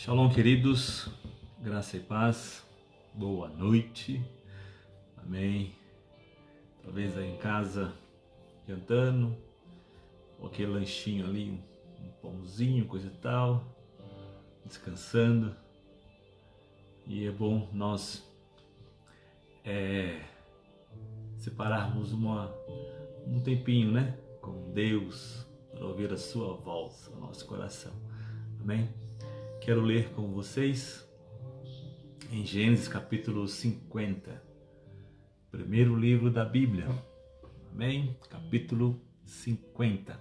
Shalom, queridos, graça e paz, boa noite, amém. Talvez aí em casa, jantando, ou aquele lanchinho ali, um pãozinho, coisa e tal, descansando. E é bom nós separarmos um tempinho, né, com Deus, para ouvir a sua voz no nosso coração, amém. Quero ler com vocês em Gênesis capítulo 50, primeiro livro da Bíblia, amém? Capítulo 50,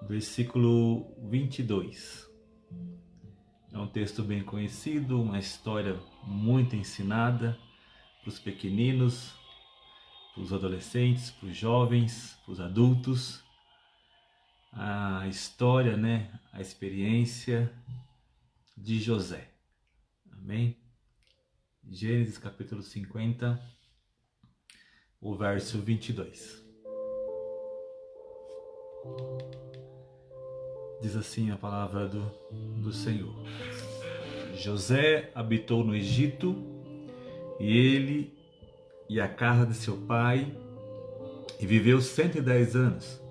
versículo 22. É um texto bem conhecido, uma história muito ensinada para os pequeninos, para os adolescentes, para os jovens, para os adultos. A história, né? A experiência de José, amém? Gênesis capítulo 50, o verso 22. Diz assim a palavra do Senhor: José habitou no Egito, e ele e a casa de seu pai, e viveu 110 anos.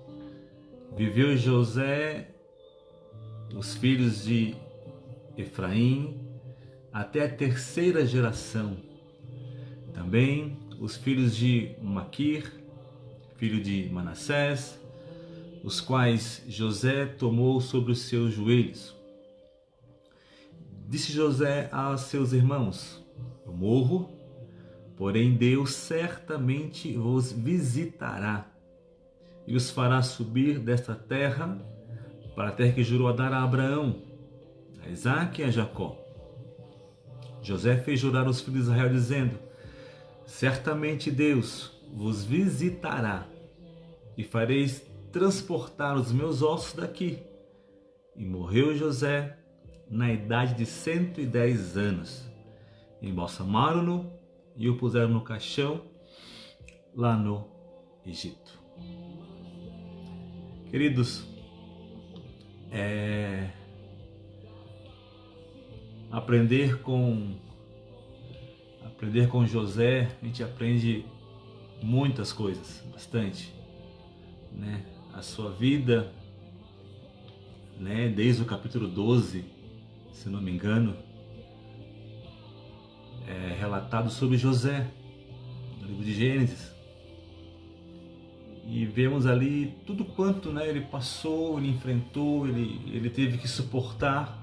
Viveu José, os filhos de Efraim, até a terceira geração. Também os filhos de Maquir, filho de Manassés, os quais José tomou sobre os seus joelhos. Disse José a seus irmãos: eu morro, porém Deus certamente vos visitará e os fará subir desta terra para a terra que jurou a dar a Abraão, a Isaque e a Jacó. José fez jurar os filhos de Israel, dizendo: certamente Deus vos visitará e fareis transportar os meus ossos daqui. E morreu José na idade de 110 anos. Embalsamaram-no e o puseram no caixão lá no Egito. Queridos, aprender com José, a gente aprende muitas coisas, bastante, né? A sua vida, né? Desde o capítulo 12, se não me engano, é relatado sobre José, no livro de Gênesis. E vemos ali tudo quanto, né, ele passou, ele enfrentou, ele teve que suportar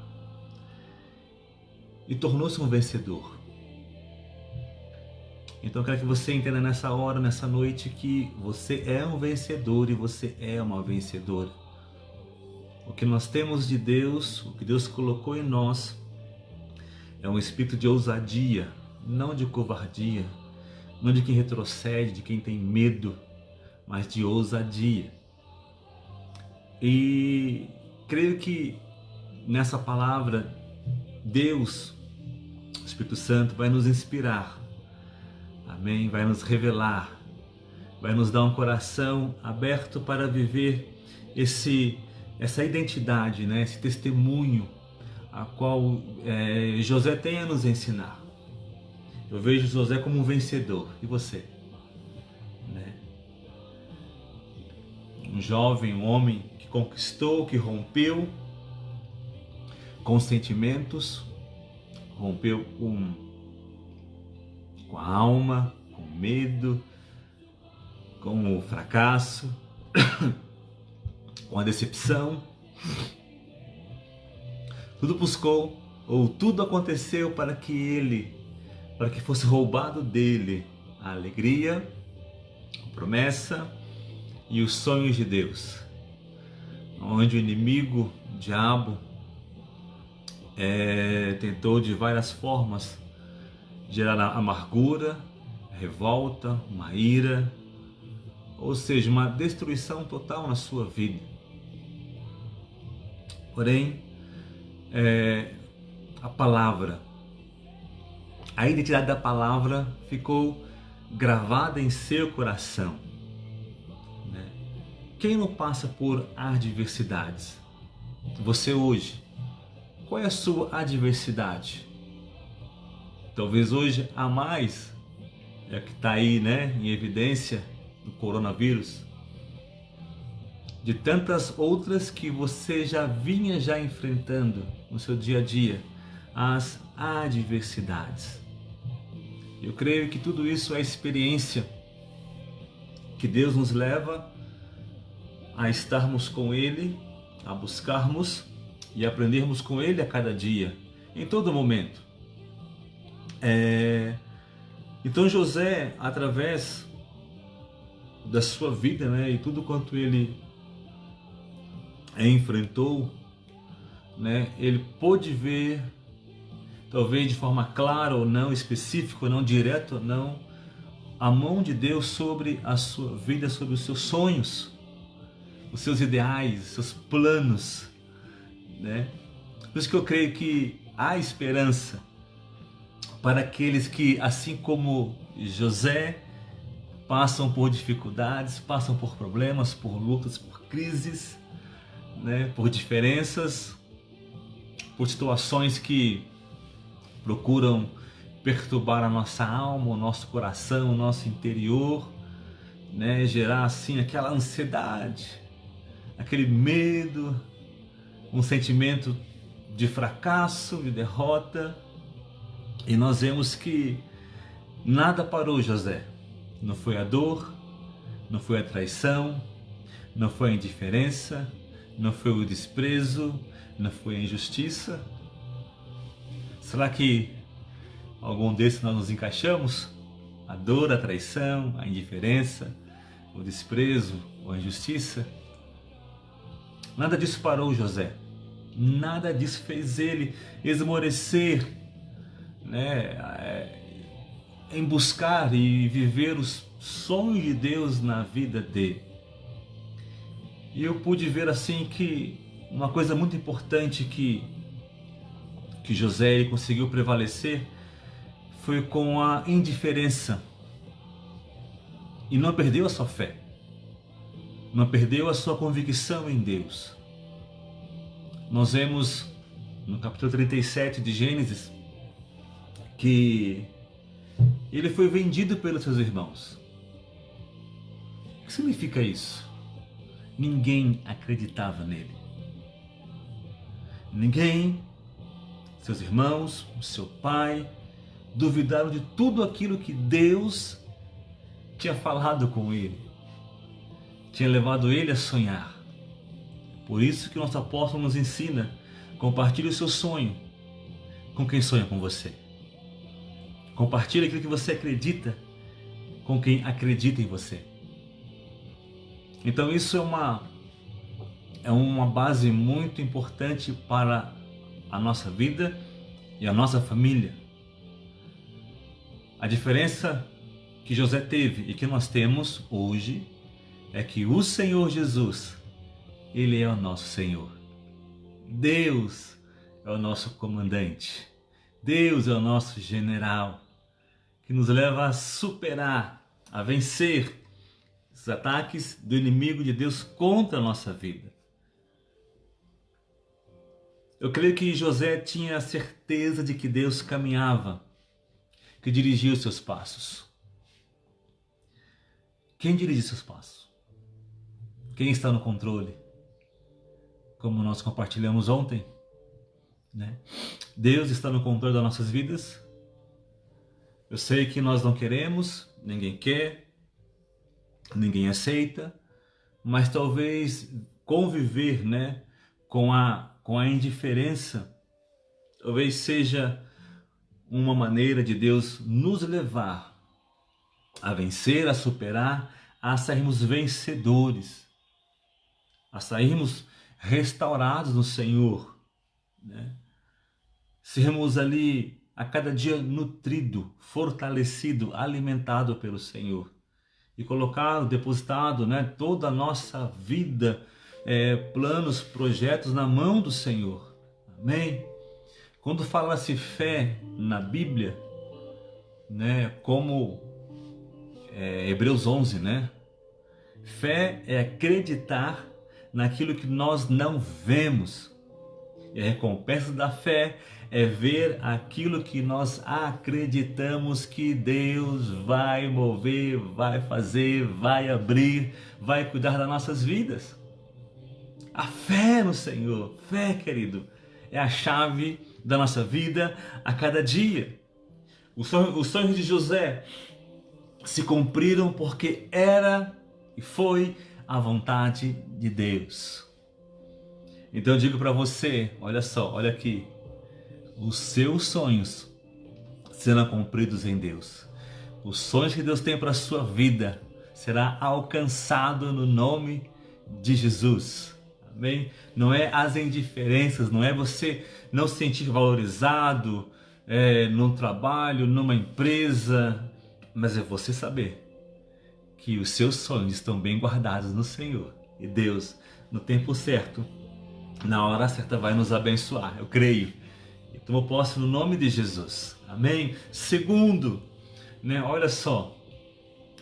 e tornou-se um vencedor. Então eu quero que você entenda nessa hora, nessa noite, que você é um vencedor e você é uma vencedora. O que nós temos de Deus, o que Deus colocou em nós, é um espírito de ousadia, não de covardia, não de quem retrocede, de quem tem medo, mas de ousadia. E creio que nessa palavra, Deus, o Espírito Santo, vai nos inspirar, amém? Vai nos revelar, vai nos dar um coração aberto para viver essa identidade, né? Esse testemunho a qual José tem a nos ensinar. Eu vejo José como um vencedor. E você? Né? Um jovem, um homem que conquistou, que rompeu com sentimentos, rompeu com a alma, com medo, com o fracasso, com a decepção. Tudo buscou, ou tudo aconteceu para que fosse roubado dele a alegria, a promessa e os sonhos de Deus. Onde o inimigo, o diabo, tentou de várias formas gerar amargura, revolta, uma ira, ou seja, uma destruição total na sua vida. Porém, a palavra, a identidade da palavra ficou gravada em seu coração, né? Quem não passa por adversidades? Você hoje Qual é a sua adversidade? Talvez hoje a mais, é que está aí, né, em evidência, do coronavírus, de tantas outras que você já vinha enfrentando no seu dia a dia, as adversidades. Eu creio que tudo isso é experiência que Deus nos leva a estarmos com Ele, a buscarmos e aprendermos com Ele a cada dia, em todo momento. Então José, através da sua vida, né, e tudo quanto ele enfrentou, né, ele pôde ver, talvez de forma clara ou não, específica ou não, direta ou não, a mão de Deus sobre a sua vida, sobre os seus sonhos, os seus ideais, os seus planos, né? Por isso que eu creio que há esperança para aqueles que, assim como José, passam por dificuldades, passam por problemas, por lutas, por crises, né? Por diferenças, por situações que procuram perturbar a nossa alma, o nosso coração, o nosso interior, né? Gerar assim aquela ansiedade, aquele medo, um sentimento de fracasso, de derrota. E nós vemos que nada parou José. Não foi a dor, não foi a traição, não foi a indiferença, não foi o desprezo, não foi a injustiça. Será que algum desses nós nos encaixamos? A dor, a traição, a indiferença, o desprezo ou a injustiça? Nada disso parou José. Nada disso fez ele esmorecer, né, em buscar e viver os sonhos de Deus na vida dele. E eu pude ver assim que uma coisa muito importante que José ele conseguiu prevalecer foi com a indiferença. E não perdeu a sua fé, não perdeu a sua convicção em Deus. Nós vemos no capítulo 37 de Gênesis que ele foi vendido pelos seus irmãos. O que significa isso? Ninguém acreditava nele. Ninguém, seus irmãos, seu pai, duvidaram de tudo aquilo que Deus tinha falado com ele, tinha levado ele a sonhar. Por isso que o nosso apóstolo nos ensina: compartilhe o seu sonho com quem sonha com você. Compartilhe aquilo que você acredita com quem acredita em você. Então isso é uma base muito importante para a nossa vida e a nossa família. A diferença que José teve e que nós temos hoje é que o Senhor Jesus, Ele é o nosso Senhor. Deus é o nosso comandante. Deus é o nosso general, que nos leva a superar, a vencer os ataques do inimigo de Deus contra a nossa vida. Eu creio que José tinha a certeza de que Deus caminhava, que dirigia os seus passos. Quem dirige seus passos? Quem está no controle? Como nós compartilhamos ontem, né? Deus está no controle das nossas vidas. Eu sei que nós não queremos, ninguém quer, ninguém aceita, mas talvez conviver, né, com a indiferença, talvez seja uma maneira de Deus nos levar a vencer, a superar, a sairmos vencedores, a sairmos restaurados no Senhor, né? Sermos ali a cada dia nutrido, fortalecido, alimentado pelo Senhor e colocado, depositado, né, toda a nossa vida, planos, projetos na mão do Senhor. Amém? Quando fala-se fé na Bíblia, né, como Hebreus 11, né? Fé é acreditar naquilo que nós não vemos. E a recompensa da fé é ver aquilo que nós acreditamos que Deus vai mover, vai fazer, vai abrir, vai cuidar das nossas vidas. A fé no Senhor, fé, querido, é a chave da nossa vida a cada dia. Os sonhos de José se cumpriram porque era e foi a vontade de Deus. Então eu digo para você, olha só, olha aqui, os seus sonhos serão cumpridos em Deus. Os sonhos que Deus tem para a sua vida será alcançado no nome de Jesus. Amém? Não é as indiferenças, não é você não se sentir valorizado num trabalho, numa empresa, mas é você saber que os seus sonhos estão bem guardados no Senhor. E Deus, no tempo certo, na hora certa, vai nos abençoar. Eu creio. Então eu posso no nome de Jesus. Amém? Segundo, olha só,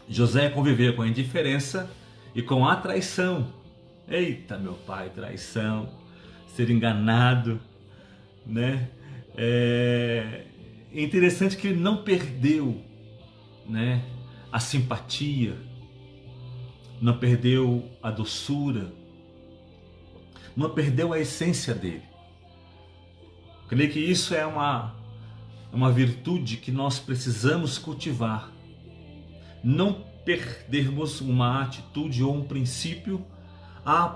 José conviveu com a indiferença e com a traição. Eita, meu pai, traição, ser enganado, É interessante que ele não perdeu, a simpatia, não perdeu a doçura, não perdeu a essência dele. Eu creio que isso é uma virtude que nós precisamos cultivar. Não perdermos uma atitude ou um princípio.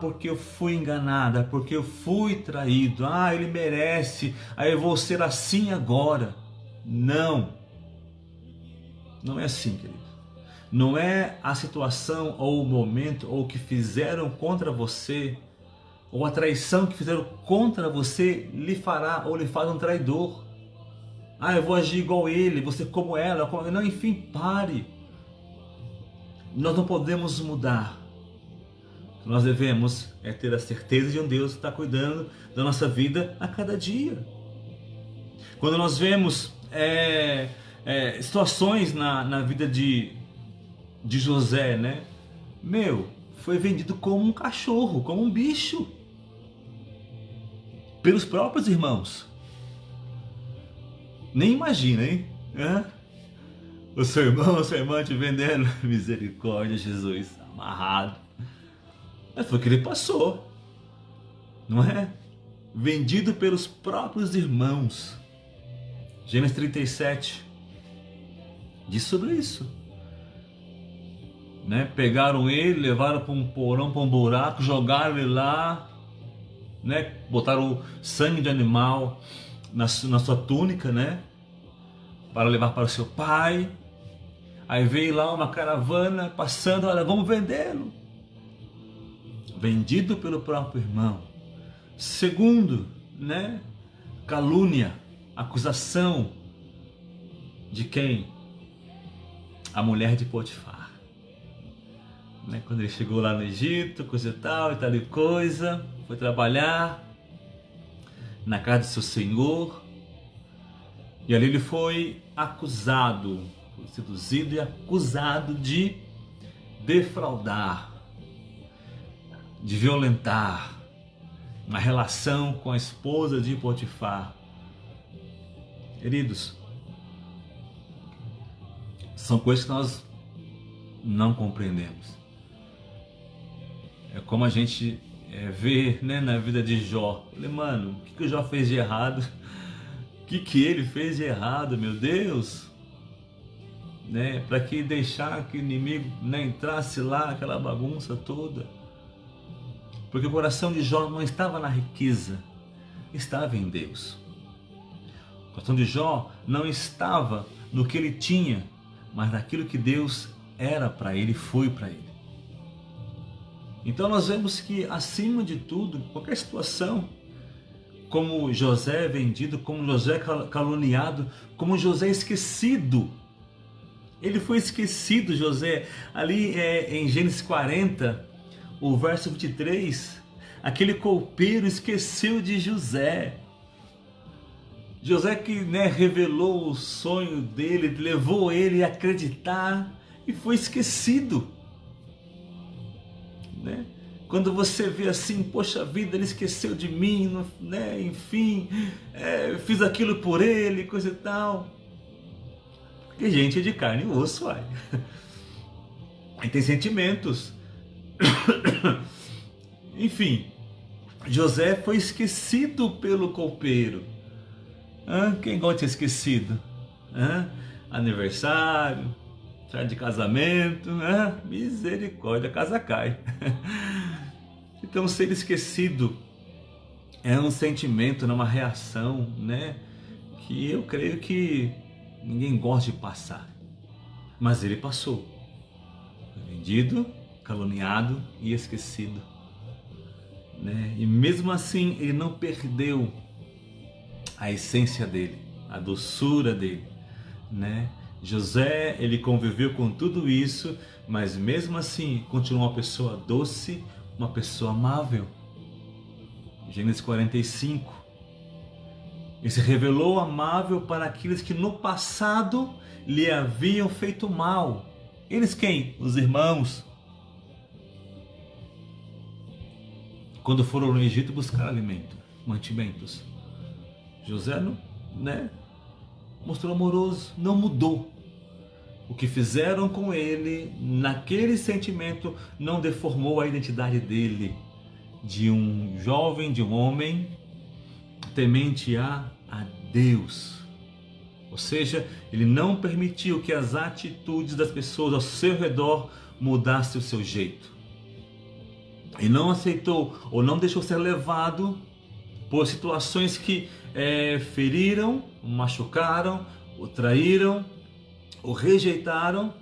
Porque eu fui enganada, porque eu fui traído. Ele merece, eu vou ser assim agora. Não. Não é assim, querido. Não é a situação ou o momento ou o que fizeram contra você ou a traição que fizeram contra você lhe fará ou lhe faz um traidor. Eu vou agir igual ele, você como ela. Não, enfim, pare. Nós não podemos mudar. Nós devemos ter a certeza de um Deus que está cuidando da nossa vida a cada dia. Quando nós vemos situações na vida de José, foi vendido como um cachorro, como um bicho, pelos próprios irmãos. Nem imagina, hein? O seu irmão, a sua irmã te vendendo. Misericórdia, Jesus, amarrado. Mas foi o que ele passou, não é? Vendido pelos próprios irmãos. Gênesis 37 diz sobre isso. Pegaram ele, levaram para um porão, para um buraco, jogaram ele lá, botaram sangue de animal na sua túnica, para levar para o seu pai. Aí veio lá uma caravana passando, olha, vamos vendê-lo. Vendido pelo próprio irmão. Segundo, calúnia, acusação de quem? A mulher de Potifar. Quando ele chegou lá no Egito, coisa e tal e coisa, foi trabalhar na casa do seu senhor, e ali ele foi acusado, foi seduzido e acusado de defraudar, de violentar uma relação com a esposa de Potifar. Queridos, são coisas que nós não compreendemos. É como a gente vê na vida de Jó. Eu falei, mano, o que o Jó fez de errado? O que ele fez de errado, meu Deus? Para que deixar que o inimigo entrasse lá, aquela bagunça toda? Porque o coração de Jó não estava na riqueza, estava em Deus. O coração de Jó não estava no que ele tinha, mas naquilo que Deus era para ele, foi para ele. Então nós vemos que, acima de tudo, qualquer situação, como José vendido, como José caluniado, como José esquecido. Ele foi esquecido, José, ali em Gênesis 40, o verso 23, aquele copeiro esqueceu de José. José que revelou o sonho dele, levou ele a acreditar e foi esquecido. Quando você vê assim, poxa vida, ele esqueceu de mim, né? Enfim, fiz aquilo por ele, coisa e tal. Porque gente é de carne e osso, uai. E tem sentimentos. Enfim, José foi esquecido pelo copeiro. Quem gosta de ser esquecido? Aniversário, chá de casamento, misericórdia, a casa cai. Então, ser esquecido é um sentimento, uma reação, né? Que eu creio que ninguém gosta de passar. Mas ele passou. Foi vendido, caluniado e esquecido, né? E mesmo assim, ele não perdeu a essência dele, a doçura dele, né? José, ele conviveu com tudo isso, mas mesmo assim continuou uma pessoa doce, uma pessoa amável. Gênesis 45. Ele se revelou amável para aqueles que no passado lhe haviam feito mal. Eles quem? Os irmãos. Quando foram no Egito buscar alimento, mantimentos. José, né, mostrou amoroso, não mudou. O que fizeram com ele, naquele sentimento, não deformou a identidade dele, de um jovem, de um homem temente a Deus. Ou seja, ele não permitiu que as atitudes das pessoas ao seu redor mudassem o seu jeito. E não aceitou ou não deixou ser levado por situações que feriram, machucaram, o traíram, o rejeitaram,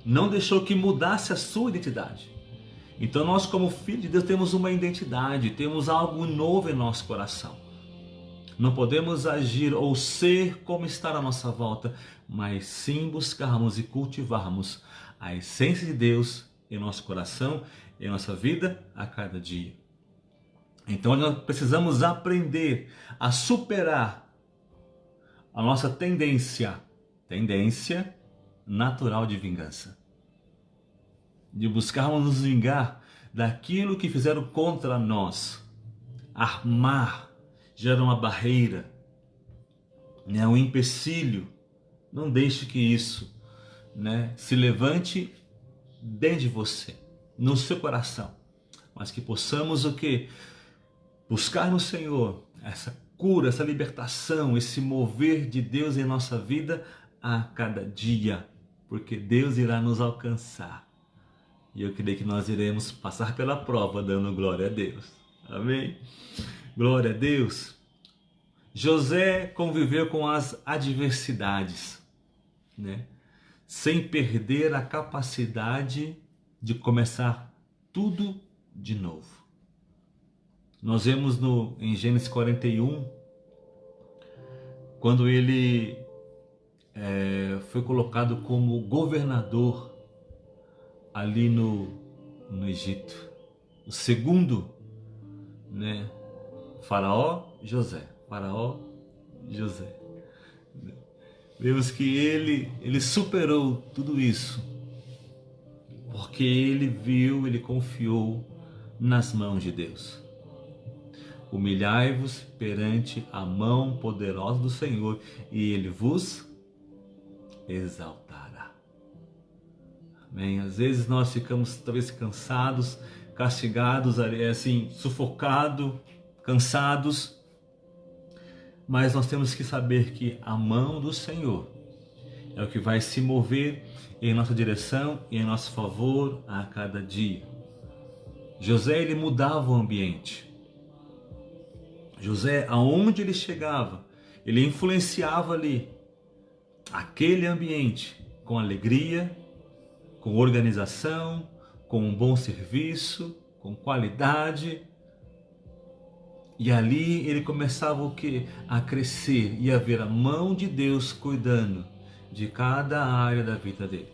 não deixou que mudasse a sua identidade. Então nós, como filhos de Deus, temos uma identidade, temos algo novo em nosso coração. Não podemos agir ou ser como está à nossa volta, mas sim buscarmos e cultivarmos a essência de Deus em nosso coração, em nossa vida a cada dia. Então nós precisamos aprender a superar a nossa tendência natural de vingança. De buscarmos nos vingar daquilo que fizeram contra nós. Armar gera uma barreira, né, um empecilho. Não deixe que isso, né, se levante dentro de você, no seu coração. Mas que possamos o quê? Buscar no Senhor essa cura, essa libertação, esse mover de Deus em nossa vida a cada dia, porque Deus irá nos alcançar. E eu creio que nós iremos passar pela prova dando glória a Deus. Amém? Glória a Deus. José conviveu com as adversidades, né? Sem perder a capacidade de começar tudo de novo. Nós vemos em Gênesis 41, quando ele foi colocado como governador ali no Egito. O segundo, né? Faraó José. Vemos que ele superou tudo isso, porque ele confiou nas mãos de Deus. Humilhai-vos perante a mão poderosa do Senhor, e Ele vos exaltará. Amém? Às vezes nós ficamos talvez cansados, castigados, assim, sufocados, cansados, mas nós temos que saber que a mão do Senhor é o que vai se mover em nossa direção e em nosso favor a cada dia. José, ele mudava o ambiente. José, aonde ele chegava, ele influenciava ali aquele ambiente com alegria, com organização, com um bom serviço, com qualidade. E ali ele começava o quê? A crescer e a ver a mão de Deus cuidando de cada área da vida dele,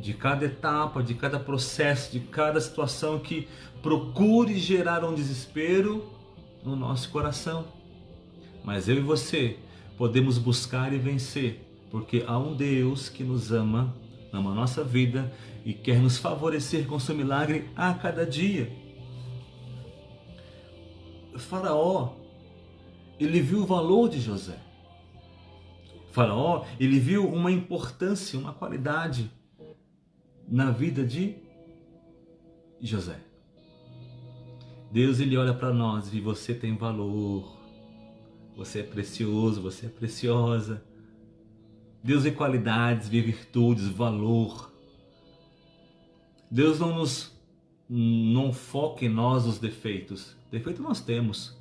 de cada etapa, de cada processo, de cada situação que procure gerar um desespero no nosso coração. Mas eu e você podemos buscar e vencer, porque há um Deus que nos ama a nossa vida e quer nos favorecer com seu milagre a cada dia. Faraó, ele viu o valor de José. Faraó, ele viu uma importância, uma qualidade na vida de José. Deus, ele olha para nós e você tem valor. Você é precioso, você é preciosa. Deus vê qualidades, vê virtudes, valor. Deus não foca em nós os defeitos. Defeitos nós temos,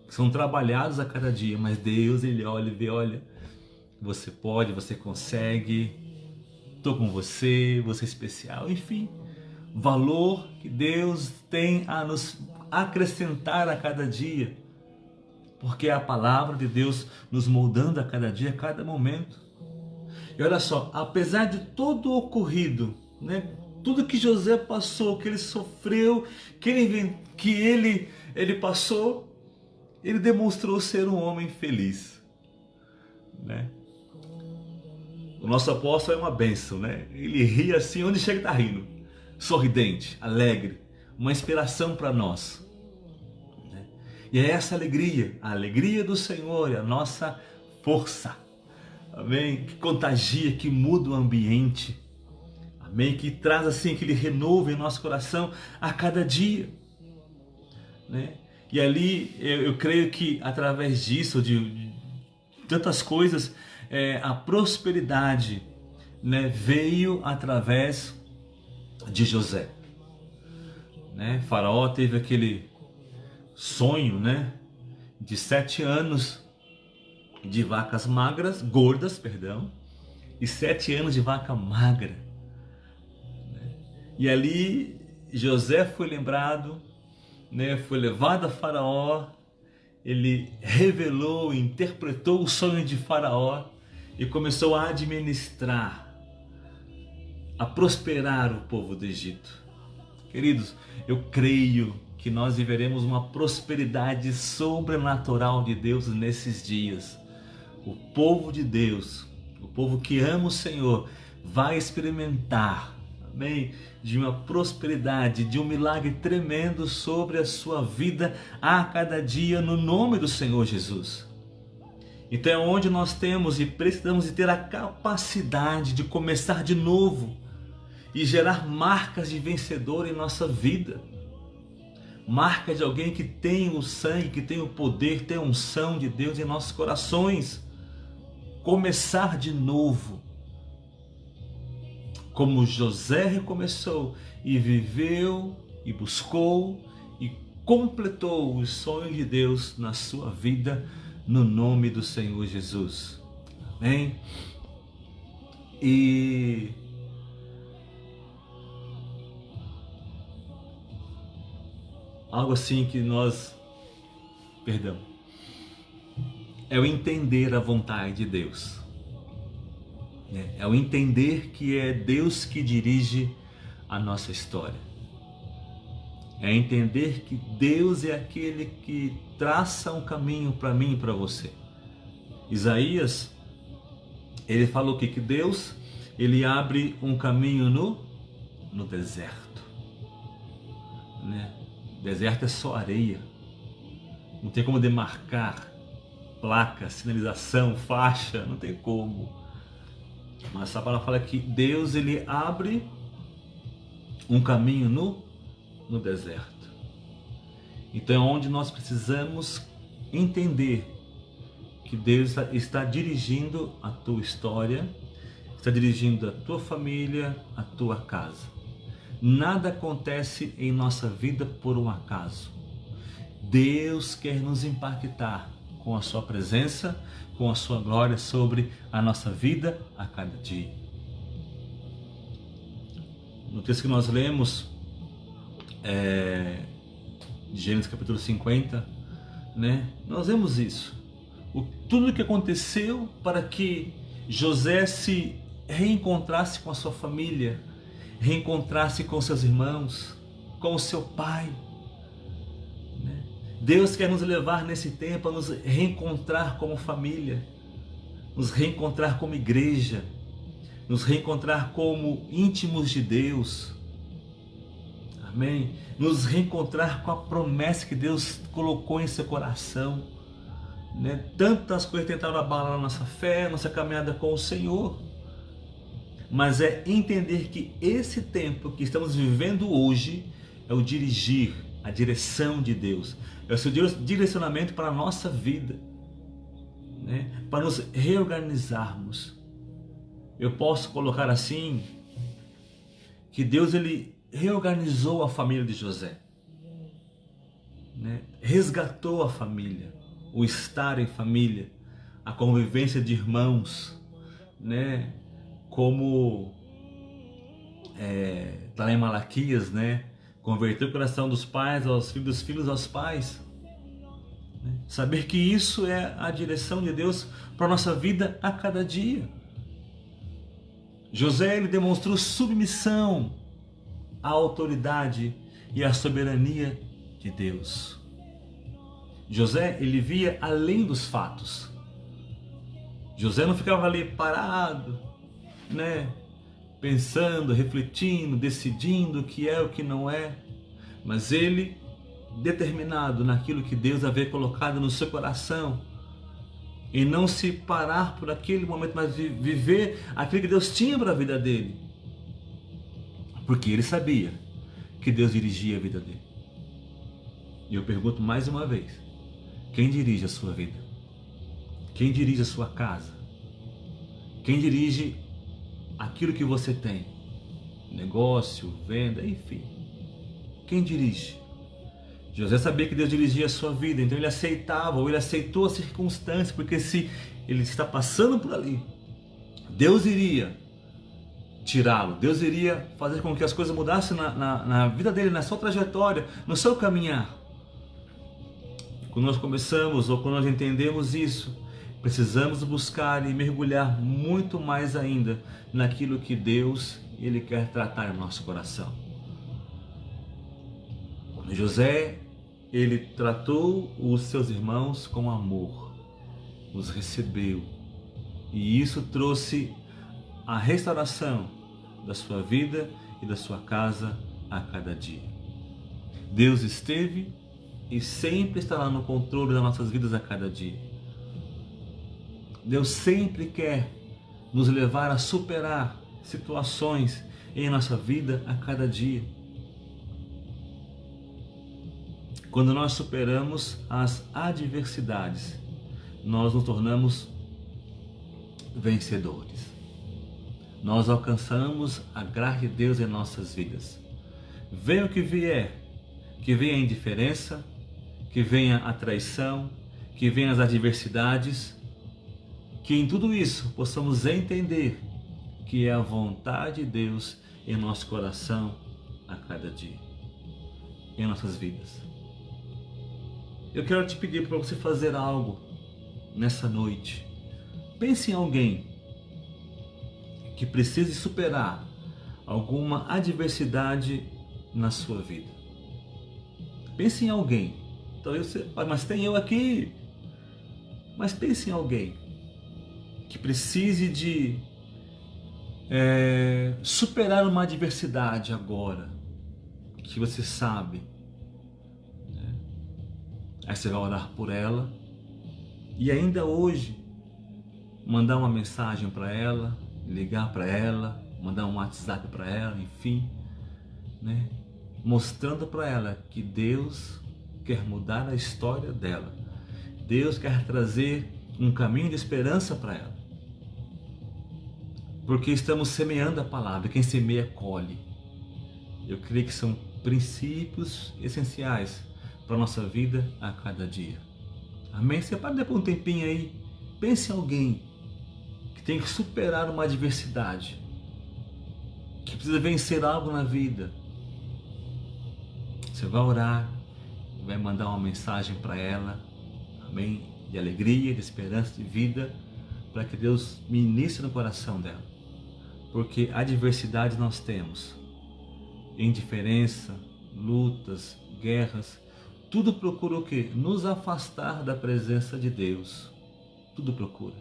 que são trabalhados a cada dia, mas Deus, ele olha e vê, olha, você pode, você consegue, estou com você, você é especial, enfim. Valor que Deus tem a nos acrescentar a cada dia, porque é a palavra de Deus nos moldando a cada dia, a cada momento. E olha só, apesar de todo o ocorrido, né, tudo que José passou, que ele sofreu, que ele passou, ele demonstrou ser um homem feliz, né? O nosso apóstolo é uma bênção, né? Ele ri assim, onde chega está rindo, sorridente, alegre, uma inspiração para nós, né? E é essa alegria, a alegria do Senhor, é a nossa força, amém? Que contagia, que muda o ambiente, amém? Que traz assim aquele renovo em nosso coração a cada dia, né? E ali eu creio que através disso, de tantas coisas, a prosperidade, né, veio através de José, né? Faraó teve aquele sonho, né, de 7 anos de vacas gordas, perdão, e 7 anos de vaca magra, né? E ali José foi lembrado, né, foi levado a Faraó, ele revelou, interpretou o sonho de Faraó e começou a administrar, a prosperar o povo do Egito. Queridos, eu creio que nós viveremos uma prosperidade sobrenatural de Deus nesses dias. O povo de Deus, o povo que ama o Senhor, vai experimentar, amém, de uma prosperidade, de um milagre tremendo sobre a sua vida a cada dia, no nome do Senhor Jesus. Então é onde nós temos e precisamos de ter a capacidade de começar de novo e gerar marcas de vencedor em nossa vida. Marca de alguém que tem o sangue, que tem o poder, tem a unção de Deus em nossos corações. Começar de novo, como José recomeçou e viveu e buscou e completou os sonhos de Deus na sua vida, no nome do Senhor Jesus. Amém? E algo assim que é o entender a vontade de Deus. É o entender que é Deus que dirige a nossa história. É entender que Deus é aquele que traça um caminho para mim e para você. Isaías, ele falou que Deus, ele abre um caminho no deserto, né? Deserto é só areia, não tem como demarcar placa, sinalização, faixa, não tem como. Mas essa palavra fala que Deus, ele abre um caminho no deserto. Então é onde nós precisamos entender que Deus está dirigindo a tua história, está dirigindo a tua família, a tua casa. Nada acontece em nossa vida por um acaso. Deus quer nos impactar com a sua presença, com a sua glória sobre a nossa vida a cada dia. No texto que nós lemos, de Gênesis capítulo 50, né, nós vemos isso. Tudo o que aconteceu para que José se reencontrasse com a sua família, reencontrasse com seus irmãos, com o seu pai. Deus quer nos levar nesse tempo a nos reencontrar como família, nos reencontrar como igreja, nos reencontrar como íntimos de Deus. Amém? Nos reencontrar com a promessa que Deus colocou em seu coração. Né? Tantas coisas tentaram abalar a nossa fé, a nossa caminhada com o Senhor. Mas é entender que esse tempo que estamos vivendo hoje é o dirigir, a direção de Deus. É o seu direcionamento para a nossa vida, né? Para nos reorganizarmos. Eu posso colocar assim, que Deus ele reorganizou a família de José, né? Resgatou a família, o estar em família, a convivência de irmãos, né? Como está lá em Malaquias, né? Converter o coração dos pais aos filhos, dos filhos aos pais. Né? Saber que isso é a direção de Deus para a nossa vida a cada dia. José ele demonstrou submissão à autoridade e à soberania de Deus. José ele via além dos fatos. José não ficava ali parado, né? Pensando, refletindo, decidindo o que é o que não é, mas ele determinado naquilo que Deus havia colocado no seu coração, e não se parar por aquele momento, mas viver aquilo que Deus tinha para a vida dele, porque ele sabia que Deus dirigia a vida dele. E eu pergunto mais uma vez, quem dirige a sua vida? Quem dirige a sua casa? Quem dirige aquilo que você tem? Negócio, venda, enfim. Quem dirige? José sabia que Deus dirigia a sua vida, então ele aceitava, ou ele aceitou a circunstância, porque se ele está passando por ali, Deus iria tirá-lo, Deus iria fazer com que as coisas mudassem na vida dele, na sua trajetória, no seu caminhar. Quando nós começamos, ou quando nós entendemos isso, precisamos buscar e mergulhar muito mais ainda naquilo que Deus ele quer tratar no nosso coração. José, ele tratou os seus irmãos com amor, os recebeu, e isso trouxe a restauração da sua vida e da sua casa a cada dia. Deus esteve e sempre estará no controle das nossas vidas a cada dia. Deus sempre quer nos levar a superar situações em nossa vida a cada dia. Quando nós superamos as adversidades, nós nos tornamos vencedores. Nós alcançamos a graça de Deus em nossas vidas. Venha o que vier, que venha a indiferença, que venha a traição, que venha as adversidades, que em tudo isso possamos entender que é a vontade de Deus em nosso coração a cada dia, em nossas vidas. Eu quero te pedir para você fazer algo nessa noite. Pense em alguém que precise superar alguma adversidade na sua vida. Pense em alguém. Talvez você, mas tem eu aqui. Mas pense em alguém que precise de superar uma adversidade agora, que você sabe. Aí você vai orar por ela e ainda hoje mandar uma mensagem para ela, ligar para ela, mandar um WhatsApp para ela, enfim, né? Mostrando para ela que Deus quer mudar a história dela. Deus quer trazer um caminho de esperança para ela. Porque estamos semeando a palavra, quem semeia colhe. Eu creio que são princípios essenciais para a nossa vida a cada dia. Amém? Você pode dar por um tempinho aí, pense em alguém que tem que superar uma adversidade, que precisa vencer algo na vida. Você vai orar, vai mandar uma mensagem para ela, amém? De alegria, de esperança, de vida, para que Deus ministre no coração dela. Porque adversidade nós temos, indiferença, lutas, guerras, tudo procura o quê? Nos afastar da presença de Deus. Tudo procura.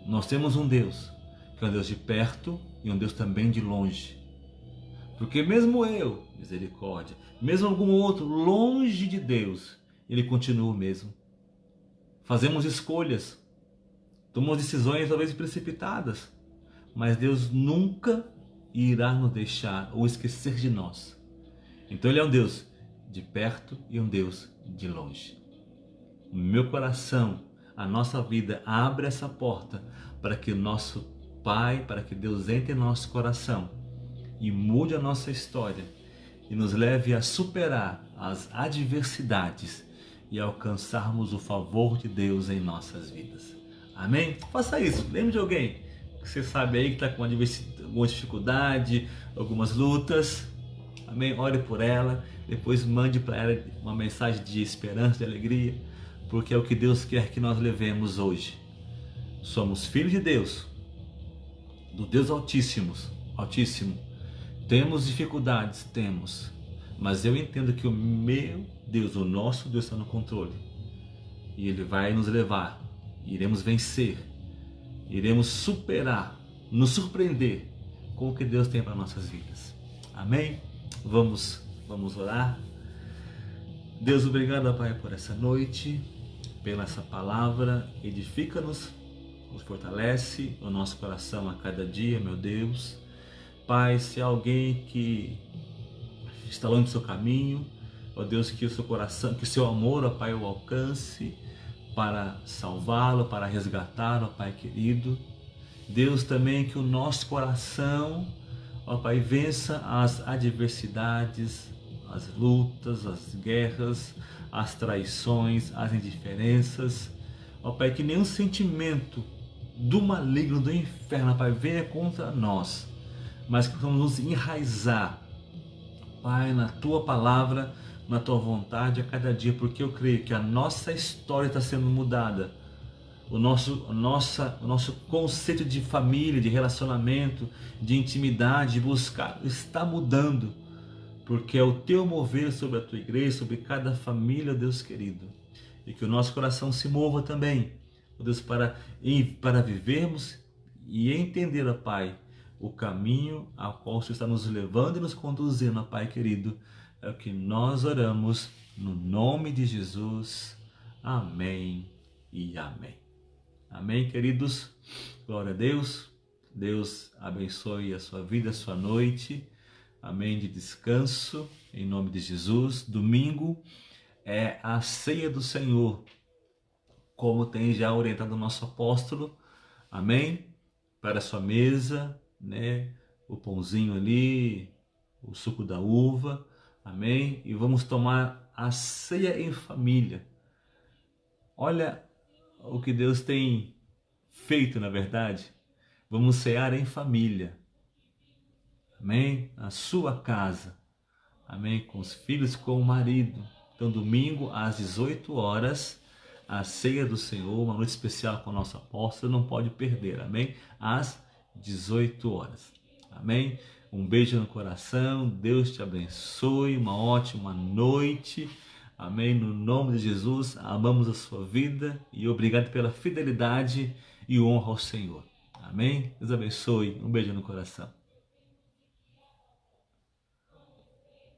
Nós temos um Deus, que é um Deus de perto e um Deus também de longe. Porque mesmo eu, misericórdia, mesmo algum outro longe de Deus, ele continua o mesmo. Fazemos escolhas, tomamos decisões talvez precipitadas, mas Deus nunca irá nos deixar ou esquecer de nós. Então ele é um Deus de perto e um Deus de longe. O meu coração, a nossa vida abre essa porta para que o nosso Pai, para que Deus entre em nosso coração e mude a nossa história e nos leve a superar as adversidades e alcançarmos o favor de Deus em nossas vidas. Amém? Faça isso. Lembre de alguém que você sabe aí que está com alguma dificuldade, algumas lutas. Amém? Ore por ela. Depois mande para ela uma mensagem de esperança, de alegria, porque é o que Deus quer que nós levemos hoje. Somos filhos de Deus, do Deus Altíssimo. Temos dificuldades? Temos. Mas eu entendo que o meu Deus, o nosso Deus, está no controle. E Ele vai nos levar. Iremos vencer. Iremos superar, nos surpreender com o que Deus tem para nossas vidas. Amém? Vamos orar. Deus, obrigado, Pai, por essa noite, pela essa palavra. Edifica-nos, nos fortalece o nosso coração a cada dia, meu Deus. Pai, se há alguém que está longe do seu caminho, ó Deus, que o seu coração, que o seu amor, ó Pai, o alcance para salvá-lo, para resgatá-lo, ó Pai querido. Deus, também que o nosso coração, ó Pai, vença as adversidades, as lutas, as guerras, as traições, as indiferenças. Ó Pai, que nenhum sentimento do maligno, do inferno, ó Pai, venha contra nós, mas que vamos nos enraizar, Pai, na Tua palavra, na Tua vontade a cada dia, porque eu creio que a nossa história está sendo mudada. O nosso conceito de família, de relacionamento, de intimidade, de buscar, está mudando, porque é o Teu mover sobre a Tua igreja, sobre cada família, Deus querido. E que o nosso coração se mova também, Deus, para vivermos e entender, ó Pai, o caminho ao qual o Senhor está nos levando e nos conduzindo, ó Pai querido. É o que nós oramos no nome de Jesus. Amém e amém. Amém, queridos. Glória a Deus. Deus abençoe a sua vida, a sua noite. Amém, de descanso, em nome de Jesus. Domingo é a ceia do Senhor, como tem já orientado o nosso apóstolo. Amém? Para a sua mesa, né? O pãozinho ali, o suco da uva. Amém? E vamos tomar a ceia em família. Olha o que Deus tem feito, na verdade. Vamos cear em família. Amém? Na sua casa. Amém? Com os filhos, com o marido. Então, domingo, às 18 horas, a ceia do Senhor, uma noite especial com o nosso apóstolo, não pode perder. Amém? Às 18 horas. Amém? Um beijo no coração, Deus te abençoe, uma ótima noite. Amém? No nome de Jesus, amamos a sua vida e obrigado pela fidelidade e honra ao Senhor. Amém? Deus abençoe, um beijo no coração.